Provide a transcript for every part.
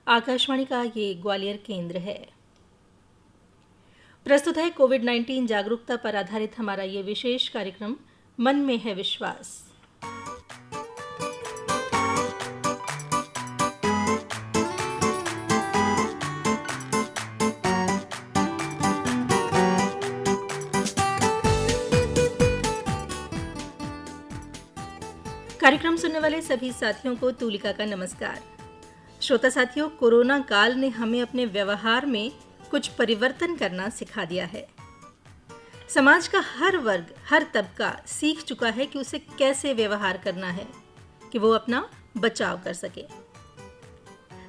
आकाशवाणी का ये ग्वालियर केंद्र है। प्रस्तुत है कोविड-19 जागरूकता पर आधारित हमारा ये विशेष कार्यक्रम मन में है विश्वास। कार्यक्रम सुनने वाले सभी साथियों को तूलिका का नमस्कार। श्रोता साथियों, कोरोना काल ने हमें अपने व्यवहार में कुछ परिवर्तन करना सिखा दिया है। समाज का हर वर्ग, हर तबका सीख चुका है कि उसे कैसे व्यवहार करना है कि वो अपना बचाव कर सके।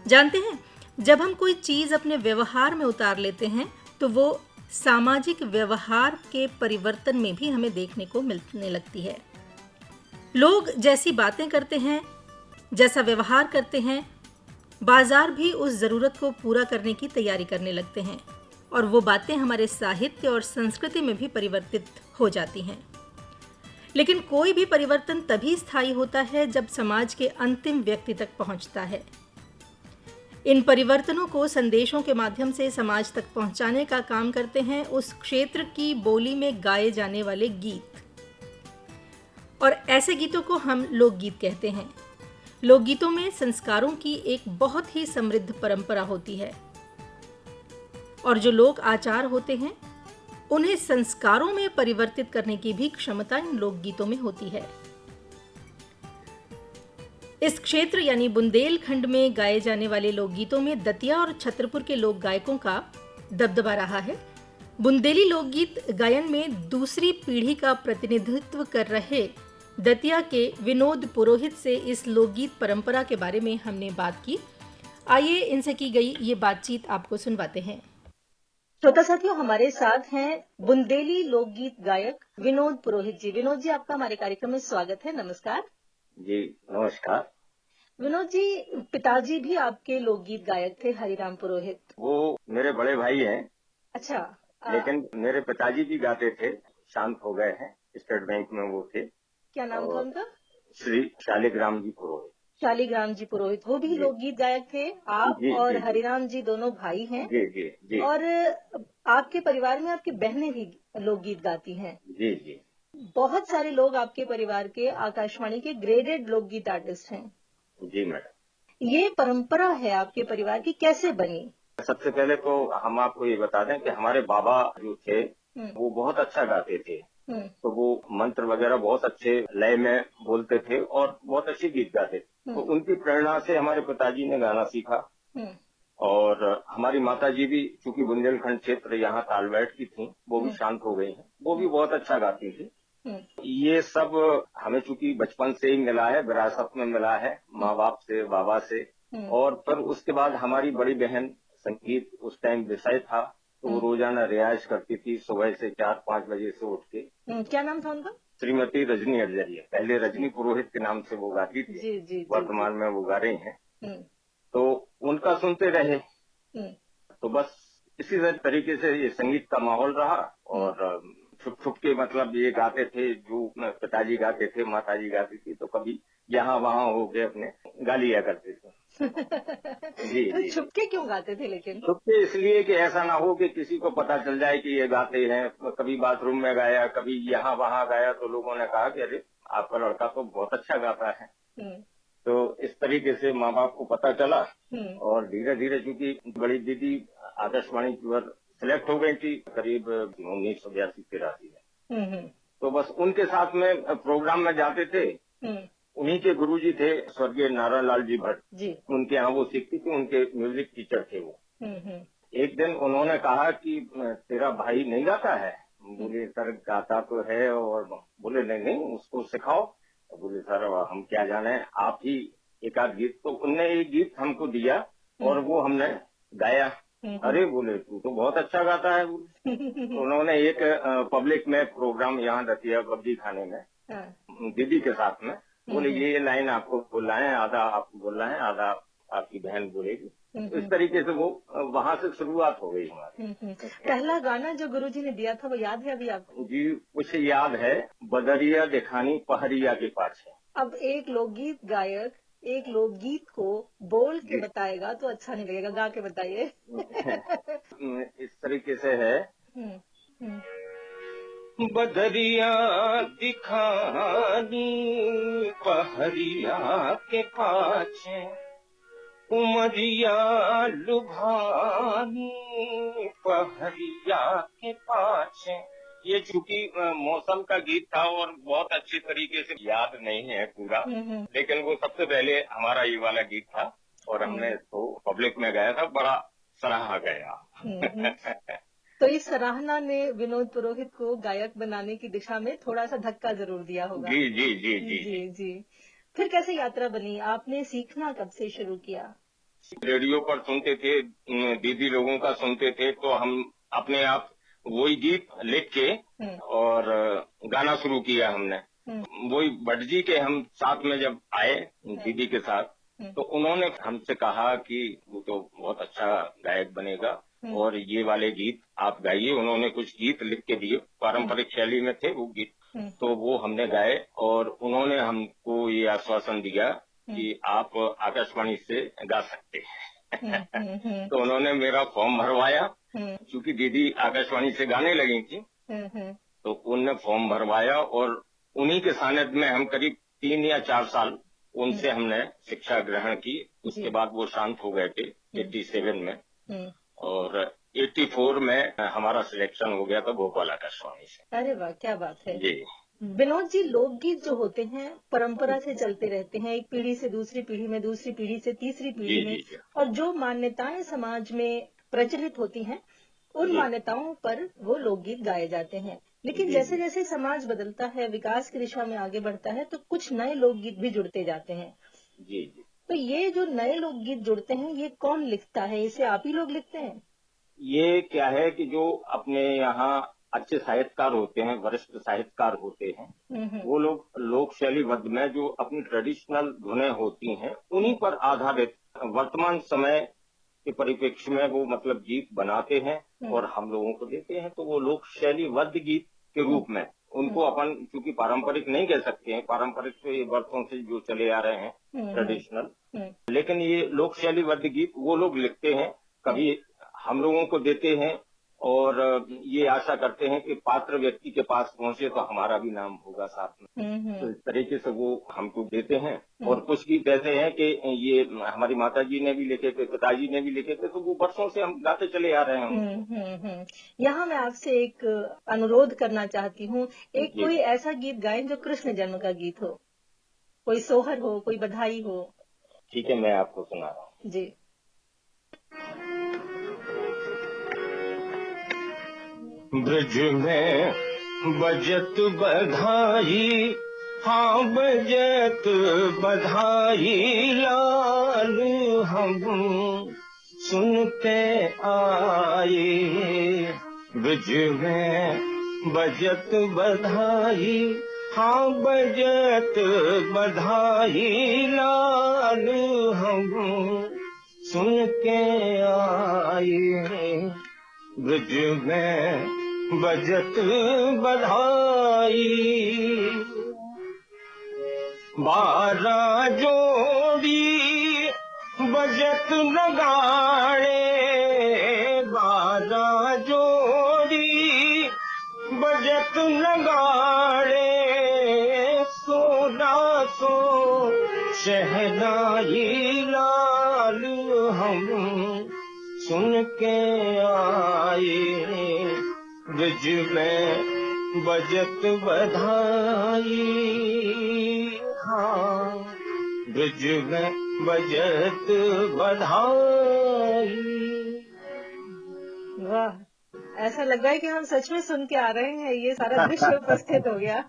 जानते हैं, जब हम कोई चीज अपने व्यवहार में उतार लेते हैं तो वो सामाजिक व्यवहार के परिवर्तन में भी हमें देखने को मिलने लगती है। लोग जैसी बातें करते हैं, जैसा व्यवहार करते हैं, बाजार भी उस जरूरत को पूरा करने की तैयारी करने लगते हैं और वो बातें हमारे साहित्य और संस्कृति में भी परिवर्तित हो जाती हैं। लेकिन कोई भी परिवर्तन तभी स्थायी होता है जब समाज के अंतिम व्यक्ति तक पहुंचता है। इन परिवर्तनों को संदेशों के माध्यम से समाज तक पहुंचाने का काम करते हैं उस क्षेत्र की बोली में गाए जाने वाले गीत, और ऐसे गीतों को हम लोकगीत कहते हैं। लोकगीतों में संस्कारों की एक बहुत ही समृद्ध परंपरा होती है और जो लोक आचार होते हैं उन्हें संस्कारों में परिवर्तित करने की भी क्षमता इन लोकगीतों में होती है। इस क्षेत्र यानी बुंदेलखंड में गाए जाने वाले लोकगीतों में दतिया और छतरपुर के लोक गायकों का दबदबा रहा है। बुंदेली लोकगीत गायन में दूसरी पीढ़ी का प्रतिनिधित्व कर रहे दतिया के विनोद पुरोहित से इस लोकगीत परंपरा के बारे में हमने बात की। आइए इनसे की गई ये बातचीत आपको सुनवाते हैं। श्रोता साथियों, हमारे साथ हैं बुंदेली लोकगीत गायक विनोद पुरोहित जी। विनोद जी, आपका हमारे कार्यक्रम में स्वागत है। नमस्कार जी। नमस्कार। विनोद जी, पिताजी भी आपके लोकगीत गायक थे, हरिराम पुरोहित। वो मेरे बड़े भाई हैं। अच्छा। लेकिन मेरे पिताजी भी गाते थे, शांत हो गए हैं। स्टेट बैंक में वो थे। क्या नाम था उनका? श्री शालिग्राम जी पुरोहित। शालिग्राम जी पुरोहित, वो भी लोकगीत गायक थे। आप जी, और जी, हरिराम जी दोनों भाई हैं। जी जी जी। और आपके परिवार में आपकी बहनें भी लोकगीत गाती हैं। जी जी। बहुत सारे लोग आपके परिवार के आकाशवाणी के ग्रेडेड लोकगीत आर्टिस्ट हैं। जी मैडम। ये परंपरा है आपके परिवार की, कैसे बनी? सबसे पहले तो हम आपको ये बता दें कि हमारे बाबा जो थे वो बहुत अच्छा गाते थे। तो वो मंत्र वगैरह बहुत अच्छे लय में बोलते थे और बहुत अच्छे गीत गाते थे। तो उनकी प्रेरणा से हमारे पिताजी ने गाना सीखा। और हमारी माता जी भी, चूंकि बुंदेलखंड क्षेत्र यहाँ तालबेट की थी, वो भी शांत हो गई हैं। वो भी बहुत अच्छा गाती थी। ये सब हमें चूंकि बचपन से ही मिला है, विरासत में मिला है, माँ बाप से, बाबा से। और फिर उसके बाद हमारी बड़ी बहन, संगीत उस टाइम विषय था, तो वो रोजाना रियाज करती थी सुबह से 4-5 बजे से उठ के। क्या नाम था उनका? श्रीमती रजनी अडजरिया। पहले रजनी पुरोहित के नाम से वो गाती थी। जी, जी, वर्तमान में वो गा रही हैं। तो उनका सुनते रहे। तो बस इसी तरीके से ये संगीत का माहौल रहा। और छुप छुप के मतलब ये गाते थे, जो पिताजी गाते थे, माताजी गाती थी, तो कभी यहाँ वहाँ होके अपने गा लिया करते थे। जी तो जी। छुपके क्यों गाते थे लेकिन? छुपके इसलिए कि ऐसा ना हो कि किसी को पता चल जाए कि ये गाते हैं। कभी बाथरूम में गाया, कभी यहाँ वहाँ गाया, तो लोगों ने कहा कि अरे आपका लड़का तो बहुत अच्छा गाता है। तो इस तरीके से माँ बाप को पता चला। और धीरे धीरे, चूंकि बड़ी दीदी आकाशवाणी की ओर सिलेक्ट हो गई थी करीब 1982-83 में। तो बस उनके साथ में प्रोग्राम में जाते थे। उन्हीं के गुरुजी थे स्वर्गीय नारायण लाल जी भट्ट जी। उनके यहाँ वो सीखती थी, उनके म्यूजिक टीचर थे वो। एक दिन उन्होंने कहा कि तेरा भाई नहीं गाता है? बोले सर गाता तो है। और बोले नहीं नहीं, उसको सिखाओ। तो बोले सर हम क्या जाने, आप ही एक आध गीत। तो उनने एक गीत हमको दिया और वो हमने गाया। अरे बोले तू तो बहुत अच्छा गाता है। तो उन्होंने एक पब्लिक में प्रोग्राम यहाँ दतिया बब्जी खाने में दीदी के साथ में बोले ये लाइन आपको बोलना है, आधा आपको बोलना है, आधा आपकी बहन बोलेगी। तो इस तरीके से वो वहाँ से शुरुआत हो गई हमारी। पहला गाना जो गुरुजी ने दिया था वो याद है अभी आपको? जी मुझे याद है, बदरिया दिखानी पहरिया के पास है। अब एक लोकगीत गायक एक लोकगीत को बोल के बताएगा तो अच्छा नहीं लगेगा, गा के बताइए। इस तरीके से है। बदरिया दिखानी पहरिया के पाछे, उमरिया लुभानी पहरिया के पाछे। ये चूंकि मौसम का गीत था और बहुत अच्छी तरीके से याद नहीं है पूरा, लेकिन वो सबसे पहले हमारा ये वाला गीत था और हमने इसको पब्लिक में गाया था, बड़ा सराहा गया। तो इस सराहना ने विनोद पुरोहित को गायक बनाने की दिशा में थोड़ा सा धक्का जरूर दिया होगा। जी जी जी जी जी जी। फिर कैसे यात्रा बनी, आपने सीखना कब से शुरू किया? रेडियो पर सुनते थे, दीदी लोगों का सुनते थे, तो हम अपने आप वही गीत लिख के और गाना शुरू किया हमने। वही भट्ट जी के हम साथ में जब आए दीदी के साथ, तो उन्होंने हमसे कहा कि वो तो बहुत अच्छा गायक बनेगा और ये वाले गीत आप गाइए। उन्होंने कुछ गीत लिख के दिए, पारंपरिक शैली में थे वो गीत, तो वो हमने गाए और उन्होंने हमको ये आश्वासन दिया कि आप आकाशवाणी से गा सकते हैं। तो उन्होंने मेरा फॉर्म भरवाया, क्योंकि दीदी आकाशवाणी से गाने लगी थी, तो उनने फॉर्म भरवाया और उन्हीं के सानिध्य में हम करीब 3 या 4 साल उनसे हमने शिक्षा ग्रहण की। उसके बाद वो शांत हो गए थे 87 में और 84 में हमारा सिलेक्शन हो गया था भोपाल आकाशवाणी से। अरे वाह, क्या बात है जी। विनोद जी, लोकगीत जो होते हैं परंपरा से चलते रहते हैं, एक पीढ़ी से दूसरी पीढ़ी में, दूसरी पीढ़ी से तीसरी पीढ़ी में, और जो मान्यताएं समाज में प्रचलित होती हैं उन मान्यताओं पर वो लोकगीत गाए जाते हैं। लेकिन जैसे जैसे समाज बदलता है, विकास की दिशा में आगे बढ़ता है, तो कुछ नए लोकगीत भी जुड़ते जाते हैं। जी जी। तो ये जो नए लोकगीत जुड़ते हैं, ये कौन लिखता है? इसे आप ही लोग लिखते हैं? ये क्या है कि जो अपने यहाँ अच्छे साहित्यकार होते हैं, वरिष्ठ साहित्यकार होते हैं, वो लोग लोक शैलीबद्ध में जो अपनी ट्रेडिशनल धुनें होती हैं उन्हीं पर आधारित वर्तमान समय के परिप्रेक्ष्य में वो मतलब गीत बनाते हैं और हम लोगों को देते हैं। तो वो लोक शैलीबद्ध गीत के रूप में उनको अपन चूंकि पारंपरिक नहीं कह सकते हैं, पारंपरिक तो ये वर्षों से जो चले आ रहे हैं ट्रेडिशनल, लेकिन ये लोक शैलीबद्ध गीत वो लोग लिखते हैं, कभी हम लोगों को देते हैं और ये आशा करते हैं कि पात्र व्यक्ति के पास पहुंचे तो हमारा भी नाम होगा साथ में। तो इस तरीके से वो हमको देते हैं। और कुछ गीत ऐसे हैं कि ये हमारी माता जी ने भी लिखे थे, पिताजी ने भी लिखे थे, तो वो वर्षों से हम गाते चले आ रहे हैं। यहाँ मैं आपसे एक अनुरोध करना चाहती हूँ, एक कोई ऐसा गीत गाएं जो कृष्ण जन्म का गीत हो, कोई सोहर हो, कोई बधाई हो। ठीक है, मैं आपको सुना रहा हूँ जी। ब्रज में बजत बधाई, हाँ बजत बधाई, लाल हम सुनते आए। ब्रज में बजत बधाई, हाँ बजत बधाई, लाल हम सुन के आए। ब्रज में बजत बधाई, 12 जोड़ी बजत नगाड़े, 12 जोड़ी बजत नगाड़े, 1600 शहनाई, लाल हम सुन के आए। ब्रज में बजत बधाई, हाँ ब्रज में बजत बधाई। वाह, ऐसा लग रहा है कि हम सच में सुन के आ रहे हैं, ये सारा दृश्य उपस्थित हो गया।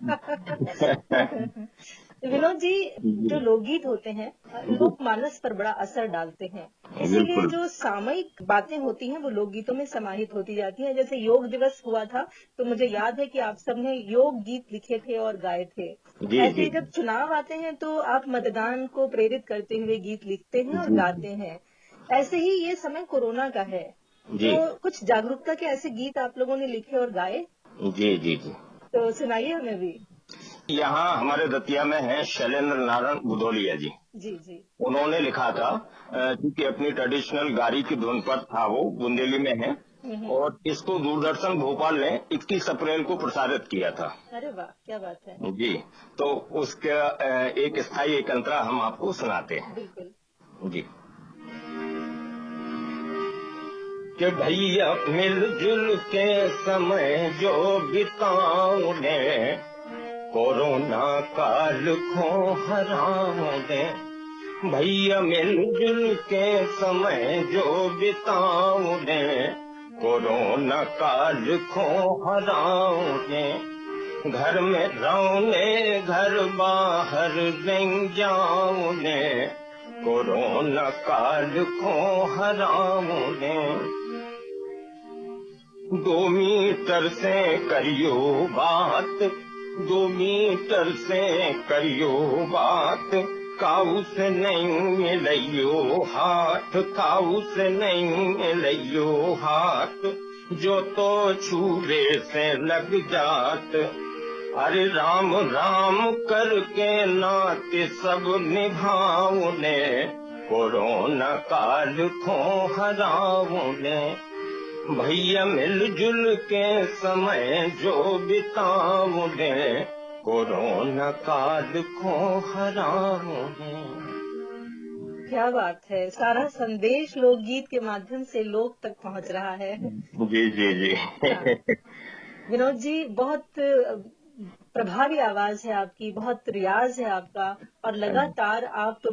विनोद जी, जो लोकगीत होते हैं लोक मानस पर बड़ा असर डालते हैं, इसीलिए जो सामयिक बातें होती हैं वो लोकगीतों में समाहित होती जाती हैं। जैसे योग दिवस हुआ था तो मुझे याद है कि आप सबने योग गीत लिखे थे और गाए थे। ऐसे जब चुनाव आते हैं तो आप मतदान को प्रेरित करते हुए गीत लिखते हैं और गाते हैं। ऐसे ही ये समय कोरोना का है, तो कुछ जागरूकता के ऐसे गीत आप लोगों ने लिखे और गाए? जी जी जी, तो सुनाइए हमें भी। यहाँ हमारे दतिया में है शैलेंद्र नारायण बुदौलिया जी। जी जी। उन्होंने लिखा था, क्योंकि अपनी ट्रेडिशनल गारी की धुन पर था, वो बुंदेली में है, और इसको दूरदर्शन भोपाल ने 21 अप्रैल को प्रसारित किया था। अरे वाह, क्या बात है। जी, तो उसका एक स्थायी एक अंतरा हम आपको सुनाते हैं। बिल्कुल जी। कि भैया मिलजुल के समय जो बिताओ ने, कोरोना काल को हराओ ने। भैया मिलजुल के समय जो बिताओ ने, कोरोना काल को हराओ ने। घर में रहो ने, घर बाहर नहीं जाओ ने, कोरोना काल को हराओ ने। 2 मीटर से करियो बात, 2 मीटर से करियो बात, काऊ से नहीं मिलियो हाथ, काऊ से नहीं मिलियो हाथ, जो तो छूरे से लग जात। अरे राम राम करके नाते सब निभाओ ने, कोरोना काल को हराओ ने। भैया मिलजुल के समय जो बिताओ ने, कोरोना काल को हराओ ने। क्या बात है, सारा संदेश लोकगीत के माध्यम से लोग तक पहुंच रहा है। जी जी जी। विनोद जी, बहुत प्रभावी आवाज है आपकी, बहुत रियाज है आपका, और लगातार आप तो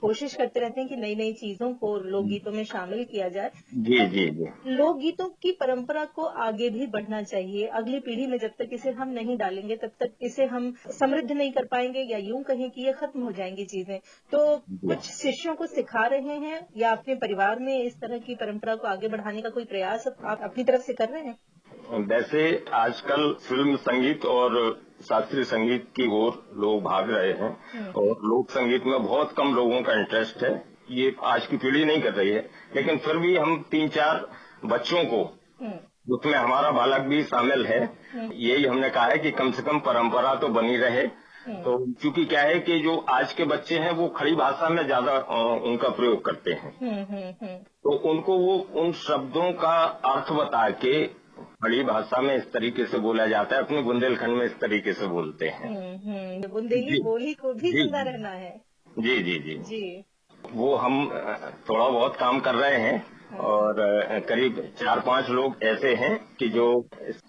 कोशिश करते रहते हैं कि नई नई चीजों को लोकगीतों में शामिल किया जाए। जी जी जी। लोकगीतों की परंपरा को आगे भी बढ़ना चाहिए। अगली पीढ़ी में जब तक इसे हम नहीं डालेंगे तब तक इसे हम समृद्ध नहीं कर पाएंगे, या यूं कहें कि ये खत्म हो जाएंगी चीजें। तो कुछ शिष्यों को सिखा रहे हैं या अपने परिवार में इस तरह की परंपरा को आगे बढ़ाने का कोई प्रयास आप अपनी तरफ से कर रहे हैं? वैसे आजकल फिल्म संगीत और शास्त्रीय संगीत की ओर लोग भाग रहे हैं, और लोक संगीत में बहुत कम लोगों का इंटरेस्ट है। ये आज की पीढ़ी नहीं कर रही है, लेकिन फिर भी हम 3-4 बच्चों को, उसमें हमारा बालक भी शामिल है, यही हमने कहा है कि कम से कम परंपरा तो बनी रहे। तो क्योंकि क्या है कि जो आज के बच्चे हैं वो खड़ी भाषा में ज्यादा उनका प्रयोग करते हैं, तो उनको वो उन शब्दों का अर्थ बता के खड़ी भाषा में इस तरीके से बोला जाता है, अपने बुंदेलखंड में इस तरीके से बोलते हैं। बुंदेली बोली को भी जिंदा रहना है। जी जी जी जी। वो हम थोड़ा बहुत काम कर रहे हैं, और करीब 4-5 लोग ऐसे हैं कि जो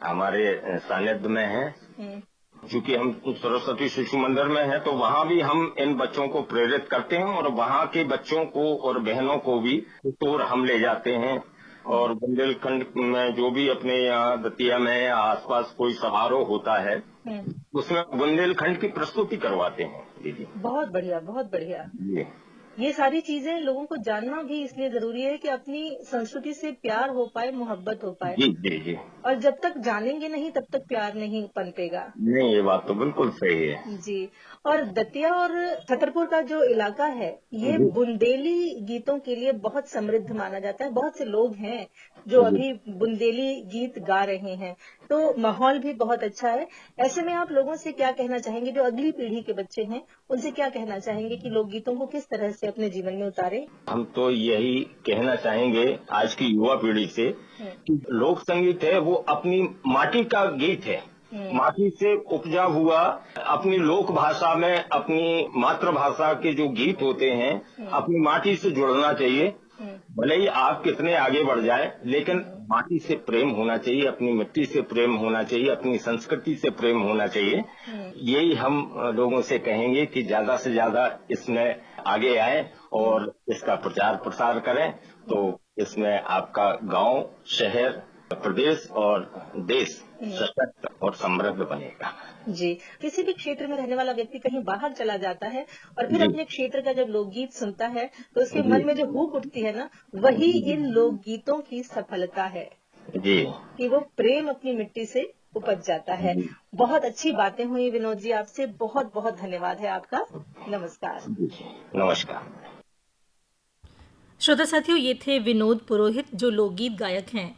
हमारे सानिध्य में हैं। क्योंकि हम सरस्वती शिशु मंदिर में हैं, तो वहाँ भी हम इन बच्चों को प्रेरित करते हैं, और वहाँ के बच्चों को और बहनों को भी टूर हम ले जाते हैं, और बुंदेलखंड में जो भी अपने यहाँ दतिया में या आसपास कोई समारोह होता है, उसमें बुंदेलखंड की प्रस्तुति करवाते हैं। दीदी बहुत बढ़िया, बहुत बढ़िया। जी। ये सारी चीजें लोगों को जानना भी इसलिए जरूरी है कि अपनी संस्कृति से प्यार हो पाए, मोहब्बत हो पाए। जी जी जी। और जब तक जानेंगे नहीं तब तक प्यार नहीं पनपेगा। नहीं, ये बात तो बिल्कुल सही है जी। और दतिया और छतरपुर का जो इलाका है, ये बुंदेली गीतों के लिए बहुत समृद्ध माना जाता है। बहुत से लोग हैं जो अभी बुंदेली गीत गा रहे हैं, तो माहौल भी बहुत अच्छा है। ऐसे में आप लोगों से क्या कहना चाहेंगे, जो अगली पीढ़ी के बच्चे हैं, उनसे क्या कहना चाहेंगे कि लोकगीतों को किस तरह से अपने जीवन में उतारें? हम तो यही कहना चाहेंगे आज की युवा पीढ़ी से कि लोक संगीत है वो अपनी माटी का गीत है, माटी से उपजा हुआ, अपनी लोक भाषा में, अपनी मातृभाषा के जो गीत होते हैं, अपनी माटी से जुड़ना चाहिए। भले ही आप कितने आगे बढ़ जाए, लेकिन माटी से प्रेम होना चाहिए, अपनी मिट्टी से प्रेम होना चाहिए, अपनी संस्कृति से प्रेम होना चाहिए। यही हम लोगों से कहेंगे कि ज्यादा से ज्यादा इसमें आगे आए और इसका प्रचार प्रसार करें, तो इसमें आपका गांव, शहर, प्रदेश और देश सशक्त और समृद्ध बनेगा। जी। किसी भी क्षेत्र में रहने वाला व्यक्ति कहीं बाहर चला जाता है और फिर अपने क्षेत्र का जब लोकगीत सुनता है तो उसके मन में जो हूक उठती है ना, वही इन लोकगीतों की सफलता है जी, कि वो प्रेम अपनी मिट्टी से उपज जाता है। बहुत अच्छी बातें हुई विनोद जी, आपसे बहुत बहुत धन्यवाद है आपका। नमस्कार। नमस्कार। श्रोता साथियों, ये थे विनोद पुरोहित जो लोकगीत गायक हैं।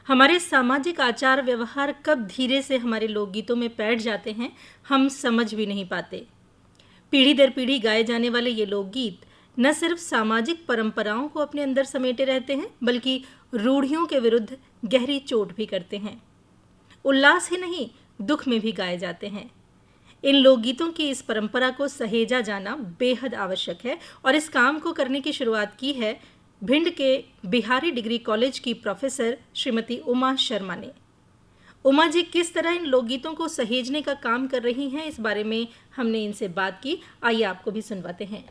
हमारे सामाजिक आचार व्यवहार कब धीरे से हमारे लोकगीतों में बैठ जाते हैं, हम समझ भी नहीं पाते। पीढ़ी दर पीढ़ी गाए जाने वाले ये लोकगीत न सिर्फ सामाजिक परंपराओं को अपने अंदर समेटे रहते हैं, बल्कि रूढ़ियों के विरुद्ध गहरी चोट भी करते हैं। उल्लास ही नहीं, दुख में भी गाए जाते हैं। इन लोकगीतों की इस परंपरा को सहेजा जाना बेहद आवश्यक है और इस काम को करने की शुरुआत की है भिंड के बिहारी डिग्री कॉलेज की प्रोफेसर श्रीमती उमा शर्मा ने। उमा जी किस तरह इन लोकगीतों को सहेजने का काम कर रही हैं, इस बारे में हमने इनसे बात की। आइए आपको भी सुनवाते हैं।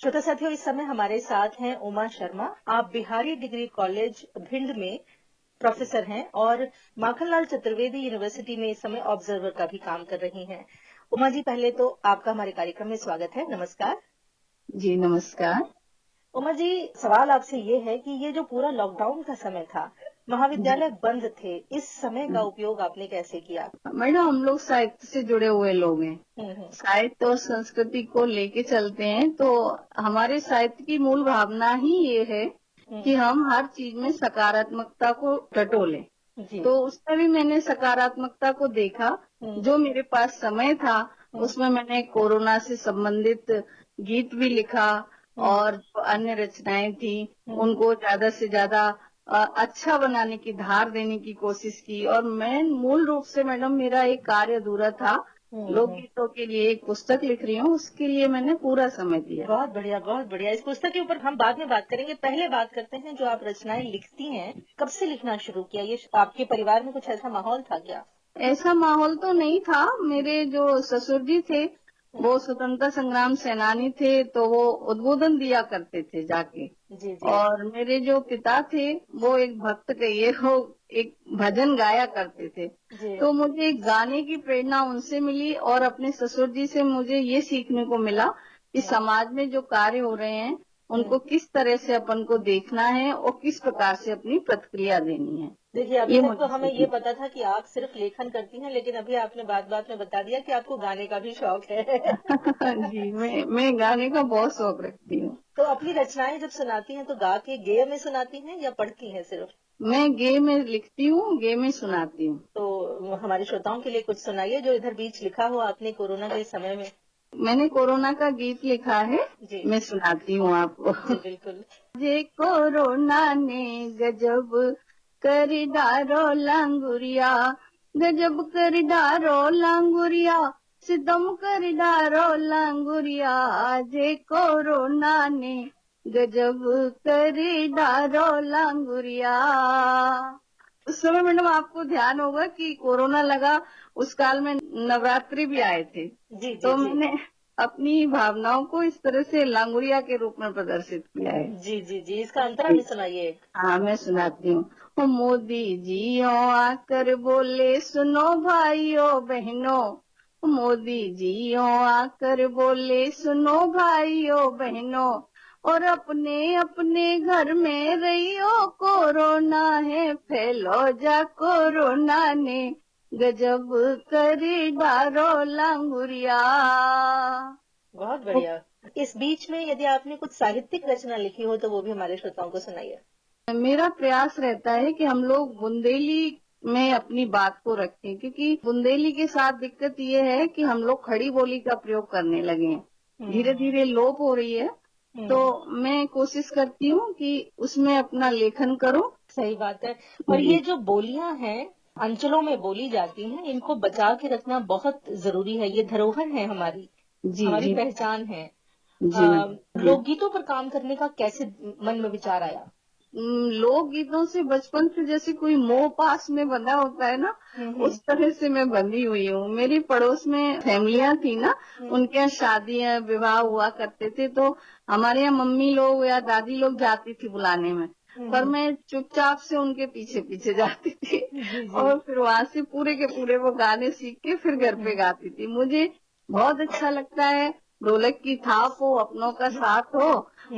श्रोता साथियों, इस समय हमारे साथ हैं उमा शर्मा। आप बिहारी डिग्री कॉलेज भिंड में प्रोफेसर हैं और माखनलाल चतुर्वेदी यूनिवर्सिटी में इस समय ऑब्जर्वर का भी काम कर रही हैं। उमा जी, पहले तो आपका हमारे कार्यक्रम में स्वागत है। नमस्कार। जी नमस्कार। उमा जी, सवाल आपसे ये है कि ये जो पूरा लॉकडाउन का समय था, महाविद्यालय बंद थे, इस समय का उपयोग आपने कैसे किया? मैडम, हम लोग साहित्य से जुड़े हुए लोग हैं। साहित्य और संस्कृति को लेके चलते हैं, तो हमारे साहित्य की मूल भावना ही ये है कि हम हर चीज में सकारात्मकता को टटोलें। तो उसमें भी मैंने सकारात्मकता को देखा। जो मेरे पास समय था उसमें मैंने कोरोना से संबंधित गीत भी लिखा और जो अन्य रचनाएं थी उनको ज्यादा से ज्यादा अच्छा बनाने की, धार देने की कोशिश की। और मैं मूल रूप से मैडम, मेरा एक कार्य अधूरा था, लोकगीतों के लिए एक पुस्तक लिख रही हूँ, उसके लिए मैंने पूरा समय दिया। बहुत बढ़िया, बहुत बढ़िया। इस पुस्तक के ऊपर हम बाद में बात करेंगे। पहले बात करते हैं, जो आप रचनाएं लिखती हैं, कब से लिखना शुरू किया? ये आपके परिवार में कुछ ऐसा माहौल था क्या? ऐसा माहौल तो नहीं था। मेरे जो ससुर जी थे वो स्वतंत्रता संग्राम सेनानी थे, तो वो उद्बोधन दिया करते थे जाके। जी। और मेरे जो पिता थे वो एक भक्त कहिए, वो एक भजन गाया करते थे। तो मुझे गाने की प्रेरणा उनसे मिली और अपने ससुर जी से मुझे ये सीखने को मिला कि समाज में जो कार्य हो रहे हैं उनको किस तरह से अपन को देखना है और किस प्रकार से अपनी प्रतिक्रिया देनी है। देखिए, अभी तक तो हमें ये पता था कि आप सिर्फ लेखन करती हैं, लेकिन अभी आपने बात में बता दिया कि आपको गाने का भी शौक है। जी, मैं गाने का बहुत शौक रखती हूँ। तो अपनी रचनाएं जब सुनाती हैं तो गा के गेय में सुनाती हैं या पढ़ती हैं सिर्फ? मैं गेय में लिखती हूँ, गेय में सुनाती हूँ। तो हमारे श्रोताओं के लिए कुछ सुनाइए जो इधर बीच लिखा हो आपने कोरोना के समय में। मैंने कोरोना का गीत लिखा है जी। मैं सुनाती हूँ आपको। जी बिल्कुल। जे कोरोना ने गजब कर डारो लांगुरिया, गजब कर डारो लांगुरिया, सितम कर डारो लांगुरिया, जे कोरोना ने गजब कर डारो लांगुरिया। उस समय मैडम आपको ध्यान होगा कि कोरोना लगा, उस काल में नवरात्रि भी आए थे। जी, तो मैंने अपनी भावनाओं को इस तरह से लांगुरिया के रूप में प्रदर्शित किया है। जी। इसका अंतरा भी सुनाइए। हाँ, मैं सुनाती हूँ। मोदी जी आकर बोले, सुनो भाइयों बहनों, मोदी जी आकर बोले, सुनो भाइयों बहनों, और अपने अपने घर में रहियो, कोरोना है फैलो जा, कोरोना ने गजब कर डारो लांगुरिया। बहुत बढ़िया। इस बीच में यदि आपने कुछ साहित्यिक रचना लिखी हो तो वो भी हमारे श्रोताओं को सुनाइए। मेरा प्रयास रहता है कि हम लोग बुंदेली में अपनी बात को रखें, क्योंकि बुंदेली के साथ दिक्कत ये है कि हम लोग खड़ी बोली का प्रयोग करने लगे हैं। धीरे धीरे लोप हो रही है, तो मैं कोशिश करती हूँ कि उसमें अपना लेखन करूँ। सही बात है। और ये जो बोलियां हैं, अंचलों में बोली जाती हैं, इनको बचा के रखना बहुत जरूरी है। ये धरोहर है हमारी, हमारी पहचान है। लोकगीतों पर काम करने का कैसे मन में विचार आया? लोकगीतों से बचपन से जैसे कोई मोह पास में बंधा होता है ना, उस तरह से मैं बंधी हुई हूँ। मेरी पड़ोस में फैमिलियां थी ना, उनके यहाँ शादियां विवाह हुआ करते थे, तो हमारे यहाँ मम्मी लोग या दादी लोग जाती थी बुलाने में, पर मैं चुपचाप से उनके पीछे पीछे जाती थी और फिर वहाँ से पूरे के पूरे वो गाने सीख के फिर घर पे गाती थी। मुझे बहुत अच्छा लगता है, ढोलक की थाप हो, अपनों का साथ हो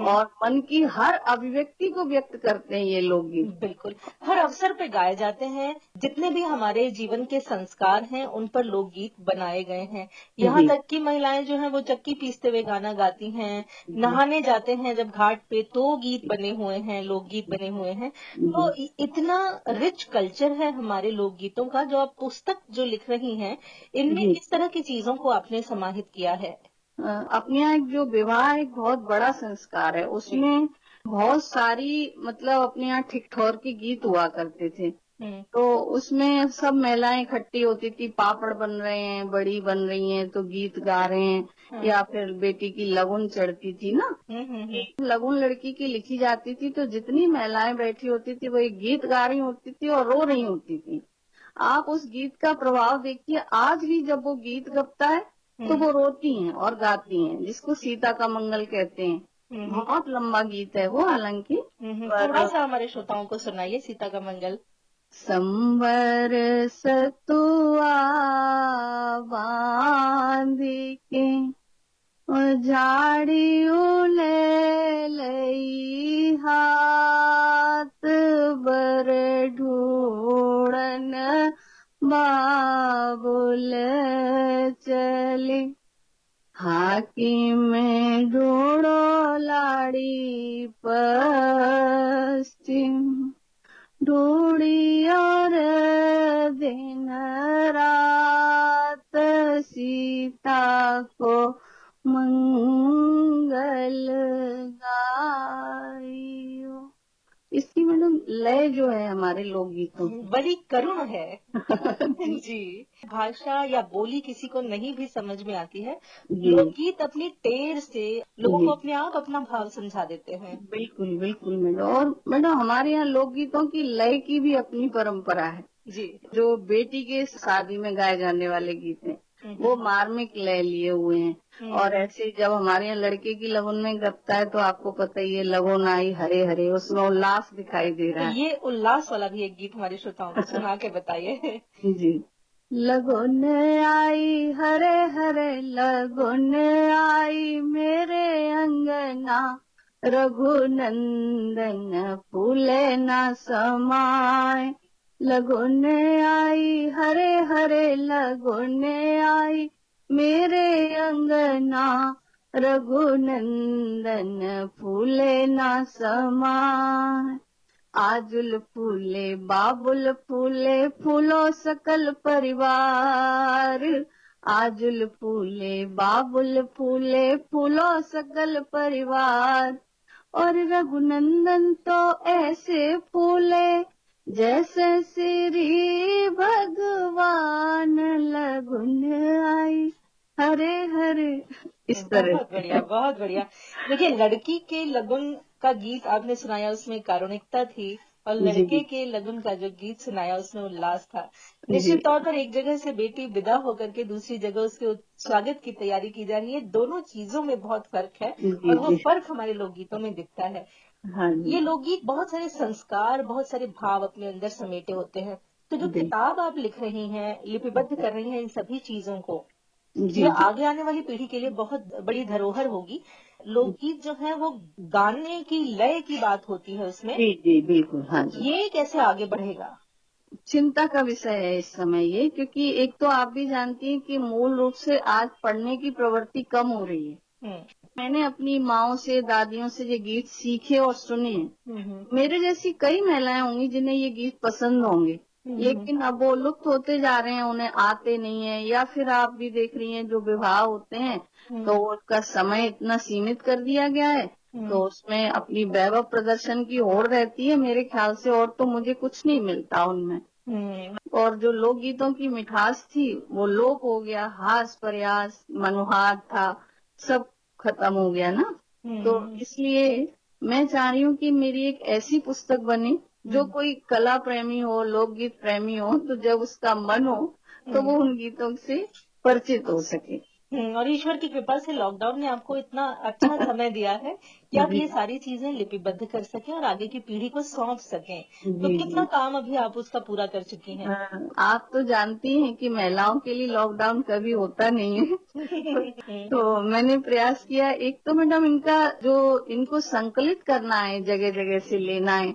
और मन की हर अभिव्यक्ति को व्यक्त करते हैं ये लोकगीत। बिल्कुल, हर अवसर पे गाए जाते हैं। जितने भी हमारे जीवन के संस्कार हैं उन पर लोकगीत बनाए गए हैं। यहाँ तक कि महिलाएं जो हैं वो चक्की पीसते हुए गाना गाती हैं, नहाने जाते हैं जब घाट पे तो गीत बने हुए हैं, लोकगीत बने हुए हैं। तो इतना रिच कल्चर है हमारे लोकगीतों का। जो आप पुस्तक जो लिख रही हैं, इनमें किस तरह की चीजों को आपने समाहित किया है? अपने यहाँ एक जो विवाह एक बहुत बड़ा संस्कार है, उसमें बहुत सारी मतलब अपने यहाँ ठिठोर के गीत हुआ करते थे। तो उसमें सब महिलाएं इकट्ठी होती थी, पापड़ बन रहे हैं, बड़ी बन रही हैं तो गीत गा रहे हैं, या फिर बेटी की लगन चढ़ती थी ना, लगन लड़की की लिखी जाती थी, तो जितनी महिलाएं बैठी होती थी वो एक गीत गा रही होती थी और रो रही होती थी। आप उस गीत का प्रभाव देखिए, आज भी जब वो गीत गपता है तो वो रोती हैं और गाती हैं, जिसको सीता का मंगल कहते हैं। बहुत लंबा गीत है वो, हालांकि थोड़ा सा हमारे श्रोताओं को सुनाइए सीता का मंगल। संबर सतुआ बांध के झाड़ी उले लई हाथ बर ढूंढन बाबुल चले, हाकिम ढूंढो लाड़ी पश्चिम, ढूंढी और दिन रात सीता को मंगल गायो। इसकी मैडम लय जो है हमारे लोकगीतों बड़ी करुण है। जी, भाषा या बोली किसी को नहीं भी समझ में आती है, लोकगीत अपनी टेर से लोगों को अपने आप अपना भाव समझा देते हैं। बिल्कुल बिल्कुल मैडम। और मैडम हमारे यहाँ लोकगीतों की लय की भी अपनी परंपरा है जी। जो बेटी के शादी में गाए जाने वाले गीत हैं वो मार्मिक लय लिए हुए हैं। और ऐसे जब हमारे यहाँ लड़के की लगन में गपता है तो आपको पता ही है, लगन आई हरे हरे, उसमें उल्लास दिखाई दे रहा है। ये उल्लास वाला भी एक गीत हमारे श्रोताओं को सुना के बताइए। जी। लगन आई हरे हरे, लगन आई मेरे अंगना, रघुनंदन फूले न समाए, लगन आई हरे हरे, लगन आई मेरे अंगना, रघुनंदन फूले न समाए, आजुल फूले बाबुल फूले फूलो सकल परिवार, आजुल फूले बाबुल फूले फूलो सकल परिवार, और रघुनंदन तो ऐसे फूले जैसे श्री भगवान, लगुन आई हरे हरे। इस तरह। बहुत बढ़िया, बहुत बढ़िया। देखिए, लड़की के लगन का गीत आपने सुनाया, उसमें कारुणिकता थी, और लड़के के लगन का जो गीत सुनाया उसमें उल्लास था। निश्चित तौर पर एक जगह से बेटी विदा होकर के दूसरी जगह उसके स्वागत की तैयारी की जा रही है, दोनों चीजों में बहुत फर्क है और वो फर्क हमारे लोकगीतों में दिखता है। ये लोकगीत बहुत सारे संस्कार, बहुत सारे भाव अपने अंदर समेटे होते हैं। तो जो किताब आप लिख रही हैं, लिपिबद्ध कर रही हैं इन सभी चीजों को, ये आगे आने वाली पीढ़ी के लिए बहुत बड़ी धरोहर होगी। लोकगीत जो है वो गाने की लय की बात होती है उसमें। जी बिल्कुल। हाँ जी। ये कैसे आगे बढ़ेगा? चिंता का विषय है इस समय ये, क्योंकि एक तो आप भी जानती हैं कि मूल रूप से आज पढ़ने की प्रवृत्ति कम हो रही है। मैंने अपनी माओ से, दादियों से ये गीत सीखे और सुने। मेरे जैसी कई महिलाएं होंगी जिन्हें ये गीत पसंद होंगे, लेकिन अब वो लुप्त होते जा रहे हैं, उन्हें आते नहीं है। या फिर आप भी देख रही हैं जो विवाह होते हैं तो उसका समय इतना सीमित कर दिया गया है, तो उसमें अपनी वैभव प्रदर्शन की होड़ रहती है मेरे ख्याल से, और तो मुझे कुछ नहीं मिलता उनमें। और जो लोकगीतों की मिठास थी वो लोप हो गया, हास प्रयास मनोहार था, सब खत्म हो गया ना। तो इसलिए मैं चाह रही हूँ कि मेरी एक ऐसी पुस्तक बने जो कोई कला प्रेमी हो, लोकगीत प्रेमी हो, तो जब उसका मन हो तो वो उन गीतों से परिचित हो सके। और ईश्वर की कृपा से लॉकडाउन ने आपको इतना अच्छा समय दिया है कि आप ये सारी चीजें लिपिबद्ध कर सकें और आगे की पीढ़ी को सौंप सकें। तो कितना काम अभी आप उसका पूरा कर चुकी हैं? आप तो जानती हैं कि महिलाओं के लिए लॉकडाउन कभी होता नहीं है। तो मैंने प्रयास किया। एक तो मैडम इनको संकलित करना है, जगह जगह से लेना है।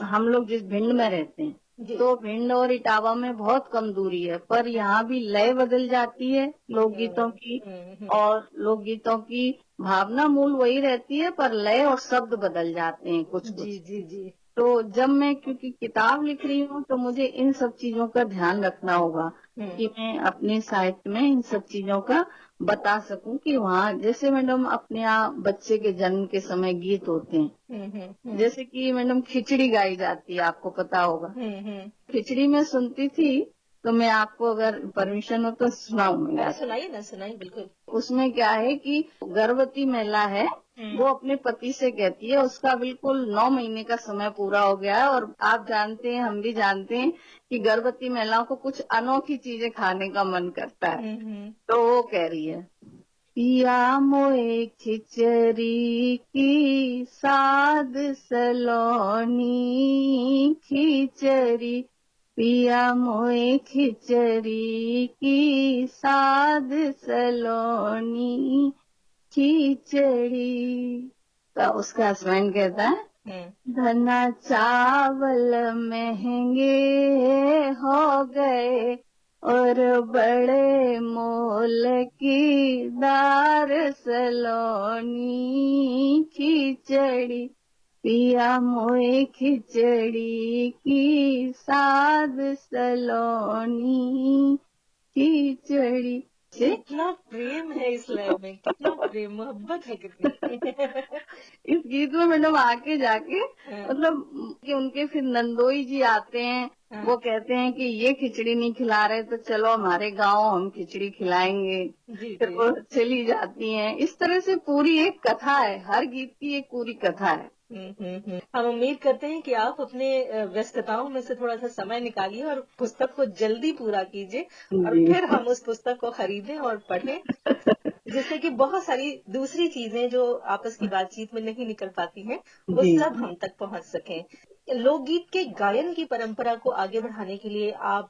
हम लोग जिस भिंड में रहते हैं तो भिंड और इटावा में बहुत कम दूरी है, पर यहाँ भी लय बदल जाती है लोकगीतों की, और लोकगीतों की भावना मूल वही रहती है, पर लय और शब्द बदल जाते हैं कुछ। जी। तो जब मैं क्योंकि किताब लिख रही हूँ तो मुझे इन सब चीजों का ध्यान रखना होगा कि मैं अपने साहित्य में इन सब चीजों का बता सकूं कि वहाँ जैसे मैडम अपने यहाँ बच्चे के जन्म के समय गीत होते हैं, जैसे कि मैडम खिचड़ी गाई जाती है, आपको पता होगा। खिचड़ी में सुनती थी, तो मैं आपको अगर परमिशन हो तो सुनाऊंगा। सुनाइए ना, सुनाइए बिल्कुल। उसमें क्या है कि गर्भवती महिला है, वो अपने पति से कहती है, उसका बिल्कुल 9 महीने का समय पूरा हो गया है और आप जानते हैं, हम भी जानते हैं कि गर्भवती महिलाओं को कुछ अनोखी चीजें खाने का मन करता है। तो वो कह रही है, पिया मोए खिचड़ी की साद सलोनी खिचड़ी, पिया मोए खिचड़ी की साद सलोनी खिचड़ी। तो उसका हस्बैंड कहता है, धना चावल महंगे हो गए और बड़े मोल की दार सलोनी खिचड़ी, पिया मोए खिचड़ी की साद सलोनी खिचड़ी। कितना प्रेम है इस लय में, कितना प्रेम, मोहब्बत है कितनी। इस गीत में मैडम आके जाके मतलब कि उनके फिर नंदोई जी आते हैं, वो कहते हैं कि ये खिचड़ी नहीं खिला रहे तो चलो हमारे गांव हम खिचड़ी खिलाएंगे। फिर वो चली जाती हैं। इस तरह से पूरी एक कथा है, हर गीत की एक पूरी कथा है। हम उम्मीद करते हैं कि आप अपने व्यस्तताओं में से थोड़ा सा समय निकालिए और पुस्तक को जल्दी पूरा कीजिए और फिर हम उस पुस्तक को खरीदें और पढ़ें, जिससे कि बहुत सारी दूसरी चीजें जो आपस की बातचीत में नहीं निकल पाती हैं वो सब हम तक पहुंच सकें। लोकगीत के गायन की परंपरा को आगे बढ़ाने के लिए आप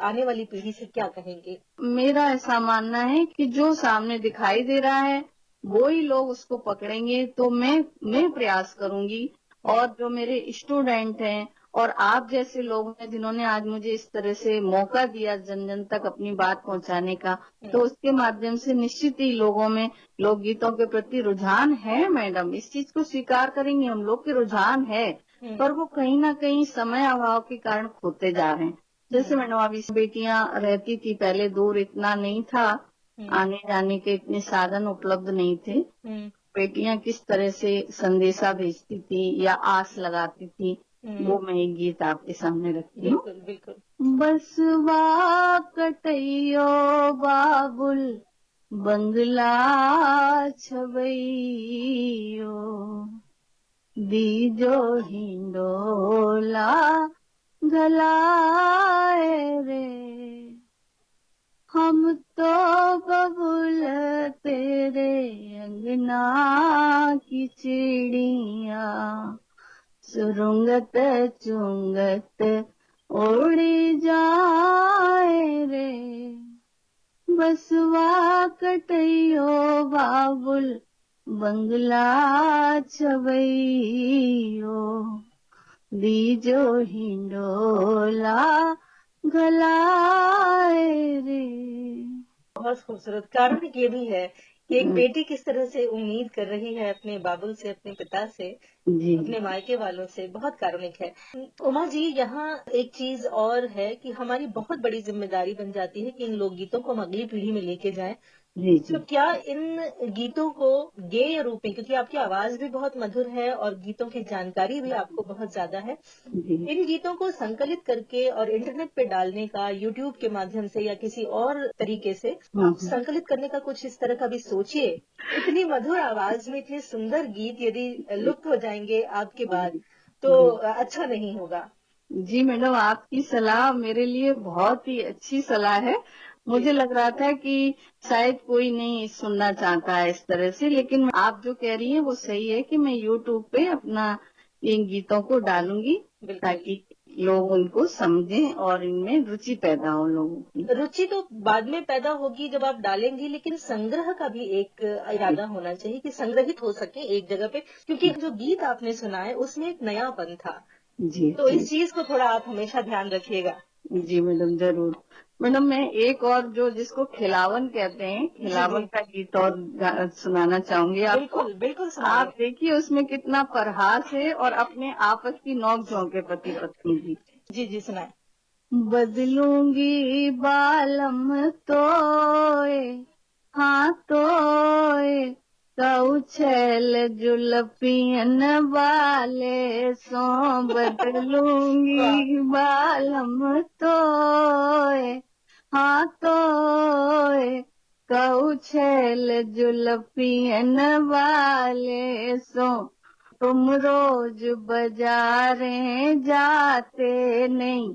आने वाली पीढ़ी से क्या कहेंगे? मेरा ऐसा मानना है कि जो सामने दिखाई दे रहा है वो ही लोग उसको पकड़ेंगे, तो मैं प्रयास करूंगी। और जो मेरे स्टूडेंट हैं और आप जैसे लोग हैं जिन्होंने आज मुझे इस तरह से मौका दिया जन जन तक अपनी बात पहुंचाने का, तो उसके माध्यम से निश्चित ही लोगों में लोकगीतों के प्रति रुझान है। मैडम, इस चीज को स्वीकार करेंगे हम लोग कि रुझान है, पर वो कहीं ना कहीं समय अभाव के कारण खोते जा रहे हैं। जैसे मैडम अभी बेटियां रहती थी, पहले दूर इतना नहीं था, आने जाने के इतने साधन उपलब्ध नहीं थे। बेटियां किस तरह से संदेशा भेजती थी या आस लगाती थी, वो मैं एक गीत आपके सामने रखती हूँ। बिल्कुल। बसवा कटैयो बाबुल बंगला छवैयो, दीजो हिंडोला गलाए रे, हम तो बबुल तेरे अंगना की चिड़िया, सुरुंगत चुंगत उड़ी जाए रे, बसवा कटैयो बाबुल बंगला छवैयो, दीजो हिंडोला गलाए रे। बहुत खूबसूरत। कारण ये भी है कि एक बेटी किस तरह से उम्मीद कर रही है अपने बाबुल से, अपने पिता से, अपने मायके वालों से, बहुत कारुणिक है। उमा जी, यहाँ एक चीज और है कि हमारी बहुत बड़ी जिम्मेदारी बन जाती है कि इन लोकगीतों को हम अगली पीढ़ी में लेके जाएं। तो क्या इन गीतों को गेय रूप में, क्योंकि आपकी आवाज भी बहुत मधुर है और गीतों की जानकारी भी आपको बहुत ज्यादा है, इन गीतों को संकलित करके और इंटरनेट पे डालने का, यूट्यूब के माध्यम से या किसी और तरीके से आप संकलित करने का कुछ इस तरह का भी सोचिए। इतनी मधुर आवाज में इतने सुंदर गीत यदि लुप्त हो जाएंगे आपके बाद तो अच्छा नहीं होगा। जी मैडम, आपकी सलाह मेरे लिए बहुत ही अच्छी सलाह है। मुझे लग रहा था कि शायद कोई नहीं सुनना चाहता है इस तरह से, लेकिन आप जो कह रही हैं वो सही है कि मैं यूट्यूब पे अपना इन गीतों को डालूंगी ताकि लोग उनको समझें और इनमें रुचि पैदा हो लोगों की। रुचि तो बाद में पैदा होगी जब आप डालेंगी, लेकिन संग्रह का भी एक इरादा होना चाहिए कि संग्रहित हो सके एक जगह पे, क्योंकि जो गीत आपने सुना है उसमें एक नयापन था। जी, तो इस चीज को थोड़ा आप हमेशा ध्यान रखिएगा। जी मैडम, जरूर। मैडम मैं एक और जो जिसको खिलावन कहते हैं, खिलावन का गीत और सुनाना चाहूंगी आपको। बिल्कुल बिल्कुल आप सुनाइए। देखिए उसमें कितना प्रहास है और अपने आपस की नोक झोंक है पति पत्नी की। जी जी सुनाए। बदलूंगी बालम तोए, हाँ तोए, कौछल जुलपियन वाले सो बदलूंगी बालम तोए, हाँ तोए, कौछल जुलपियन वाले सो। तुम रोज बाजारें जाते नहीं,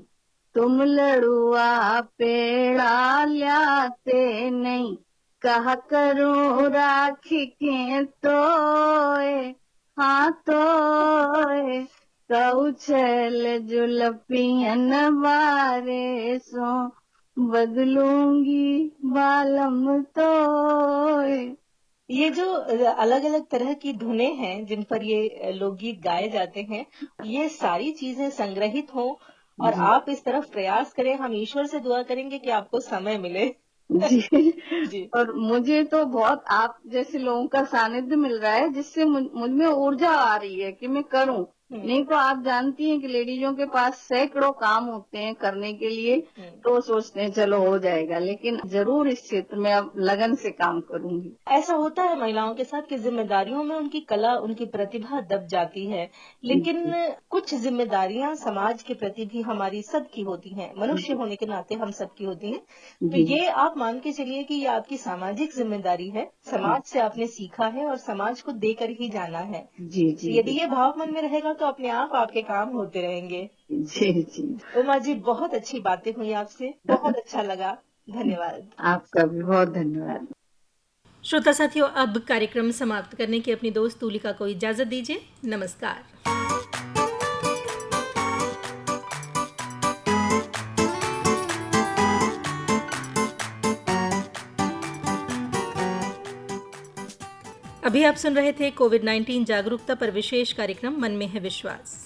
तुम लड़ुआ पेड़ा लाते नहीं, कहा करूं राखी के तोए, हाँ तोए, कौछल जुलपियन बारे सो बदलूंगी बालम तोए। ये जो अलग अलग तरह की धुनें हैं जिन पर ये लोकगीत गाए जाते हैं, ये सारी चीजें संग्रहित हों और जी आप इस तरफ प्रयास करें। हम ईश्वर से दुआ करेंगे कि आपको समय मिले। जी जी और मुझे तो बहुत आप जैसे लोगों का सानिध्य मिल रहा है, जिससे मुझ में ऊर्जा आ रही है कि मैं करूं। नहीं तो आप जानती हैं कि लेडीजों के पास सैकड़ों काम होते हैं करने के लिए, तो सोचते हैं चलो हो जाएगा, लेकिन जरूर इस क्षेत्र में अब लगन से काम करूंगी। ऐसा होता है महिलाओं के साथ कि जिम्मेदारियों में उनकी कला, उनकी प्रतिभा दब जाती है, लेकिन कुछ जिम्मेदारियां समाज के प्रति भी हमारी सबकी होती हैं। मनुष्य होने के नाते हम सबकी होती हैं। तो ये आप मान के चलिए कि ये आपकी सामाजिक जिम्मेदारी है। समाज से आपने सीखा है और समाज को देकर ही जाना है। जी जी यदि ये भाव मन में रहेगा तो अपने आप आपके काम होते रहेंगे। जी जी उमा जी, बहुत अच्छी बातें हुई आपसे, बहुत अच्छा लगा। धन्यवाद। आपका भी बहुत धन्यवाद। श्रोता साथियों, अब कार्यक्रम समाप्त करने की अपनी दोस्त तुलिका को इजाजत दीजिए। नमस्कार। अभी आप सुन रहे थे कोविड-19 जागरूकता पर विशेष कार्यक्रम मन में है विश्वास।